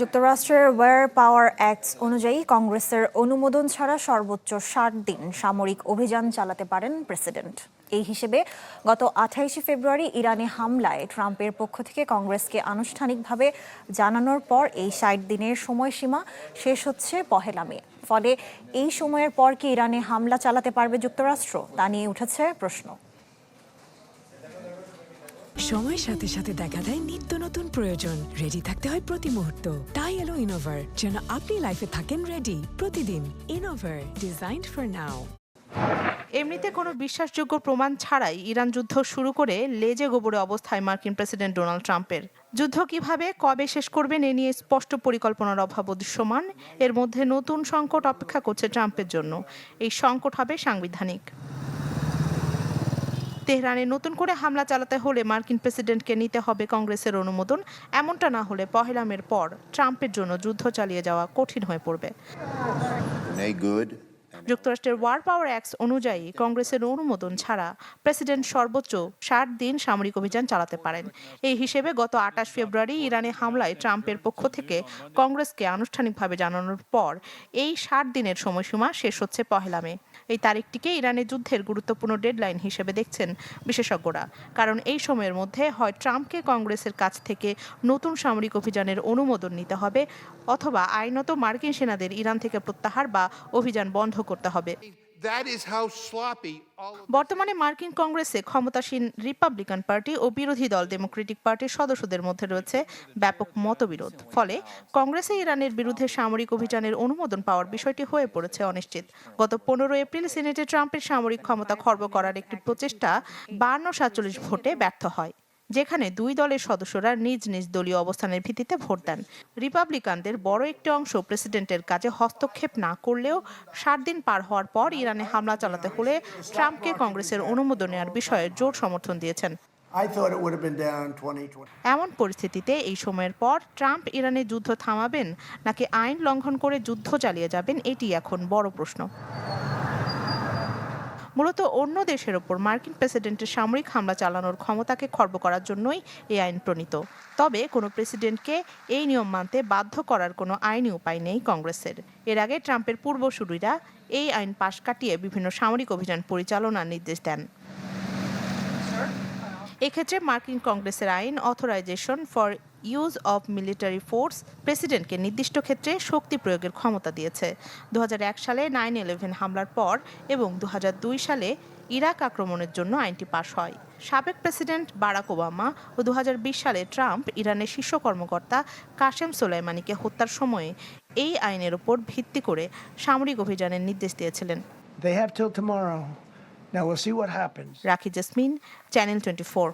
যুক্তরাষ্ট্রের ওয়ার পাওয়ার অ্যাক্ট অনুযায়ী কংগ্রেসের অনুমোদন ছাড়া সর্বোচ্চ ৬০ দিন সামরিক অভিযান চালাতে পারেন প্রেসিডেন্ট। এই হিসেবে গত ২৮ ফেব্রুয়ারি ইরানে হামলায় ট্রাম্পের পক্ষ থেকে কংগ্রেসকে আনুষ্ঠানিকভাবে জানানোর পর এই ৬০ দিনের সময়সীমা শেষ হচ্ছে ১ মে। ফলে এই সময়ের পর কি ইরানে হামলা চালাতে পারবে যুক্তরাষ্ট্র, তা নিয়ে উঠেছে প্রশ্ন। সময়ের সাথে সাথে দেখা দেয় নিত্য নতুন প্রয়োজন। রেডি থাকতে হয় প্রতি মুহূর্ত। তাই এলো ইনোভার, যেন আপনি লাইফে থাকেন রেডি প্রতিদিন। Innova, designed for now. এমনিতে কোনো বিশ্বাসযোগ্য প্রমাণ ছাড়াই ইরান যুদ্ধ শুরু করে লেজে গোবরে অবস্থায় মার্কিন প্রেসিডেন্ট ডোনাল্ড ট্রাম্পের। যুদ্ধ কিভাবে কবে শেষ করবেন এ নিয়ে স্পষ্ট পরিকল্পনার অভাব দৃশ্যমান। এর মধ্যে নতুন সংকট অপেক্ষা করছে ট্রাম্পের জন্য। এই সংকট হবে সাংবিধানিক। তেহরানে নতুন করে হামলা চালাতে হলে মার্কিন প্রেসিডেন্টকে নিতে হবে কংগ্রেসের অনুমোদন। এমনটা না হলে ১ মের পর ট্রাম্পের জন্য যুদ্ধ চালিয়ে যাওয়া কঠিন হয়ে পড়বে। যুক্তরাষ্ট্রের ওয়ার পাওয়ার অ্যাক্ট অনুযায়ী কংগ্রেসের অনুমোদন ছাড়া প্রেসিডেন্ট সর্বোচ্চ ৬০ দিন সামরিক অভিযান চালাতে পারেন। এই হিসেবে গত ২৮ ফেব্রুয়ারি ইরানে হামলায় ট্রাম্পের পক্ষ থেকে কংগ্রেসকে আনুষ্ঠানিকভাবে জানানোর পর এই ৬০ দিনের সময়সীমা শেষ হচ্ছে ১ মে। এই তারিখটিকে ইরানের যুদ্ধের গুরুত্বপূর্ণ ডেডলাইন হিসেবে দেখছেন বিশেষজ্ঞরা। কারণ এই সময়ের মধ্যে হয় ট্রাম্পকে কংগ্রেসের কাছ থেকে নতুন সামরিক অভিযানের অনুমোদন নিতে হবে, অথবা আইনত মার্কিন সেনাদের ইরান থেকে প্রত্যাহার বা অভিযান বন্ধ করতে হবে। বর্তমানে মার্কিন কংগ্রেসে ক্ষমতাসীন রিপাবলিকান পার্টি ও বিরোধী দল ডেমোক্রেটিক পার্টির সদস্যদের মধ্যে রয়েছে ব্যাপক মতবিরোধ। ফলে কংগ্রেসে ইরানের বিরুদ্ধে সামরিক অভিযানের অনুমোদন পাওয়ার বিষয়টি হয়ে পড়েছে অনিশ্চিত। গত ১৫ এপ্রিল সিনেটে ট্রাম্পের সামরিক ক্ষমতা খর্ব করার একটি প্রচেষ্টা ৫২-৪৭ ভোটে ব্যর্থ হয়, যেখানে দুই দলের সদস্যরা নিজ নিজ দলীয় অবস্থানের ভিত্তিতে ভোট দেন। রিপাবলিকানদের বড় একটি অংশ প্রেসিডেন্টের কাজে হস্তক্ষেপ না করলেও ৬০ দিন পার হওয়ার পর ইরানে হামলা চালাতে হলে ট্রাম্পকে কংগ্রেসের অনুমোদন নেওয়ার বিষয়ে জোর সমর্থন দিয়েছেন। এমন পরিস্থিতিতে এই সময়ের পর ট্রাম্প ইরানে যুদ্ধ থামাবেন নাকি আইন লঙ্ঘন করে যুদ্ধ চালিয়ে যাবেন, এটি এখন বড় প্রশ্ন। মূলত অন্য দেশের ওপর মার্কিন প্রেসিডেন্টের সামরিক হামলা চালানোর ক্ষমতাকে খর্ব করার জন্যই এই আইন প্রণীত। তবে কোনো প্রেসিডেন্টকে এই নিয়ম মানতে বাধ্য করার কোনো আইনি উপায় নেই কংগ্রেসের। এর আগে ট্রাম্পের পূর্বসূরীরা এই আইন পাশ কাটিয়ে বিভিন্ন সামরিক অভিযান পরিচালনার নির্দেশ দেন। এক্ষেত্রে মার্কিন কংগ্রেসের আইন authorisation for use of military force প্রেসিডেন্টকে নির্দিষ্ট ক্ষেত্রে শক্তি প্রয়োগের ক্ষমতা দিয়েছে। ২০০১ সালে 9/11 হামলার পর এবং ২০০২ সালে ইরাক আক্রমণের জন্য আইনটি পাশ হয়। সাবেক প্রেসিডেন্ট বারাক ওবামা ও ২০২০ সালে ট্রাম্প ইরানের শীর্ষ কর্মকর্তা কাসেম সোলাইমানিকে হত্যার সময়ে এই আইনের উপর ভিত্তি করে সামরিক অভিযানের নির্দেশ দিয়েছিলেন। They have till tomorrow. Now we'll see what happens. রাখি জেসমিন, চ্যানেল 24।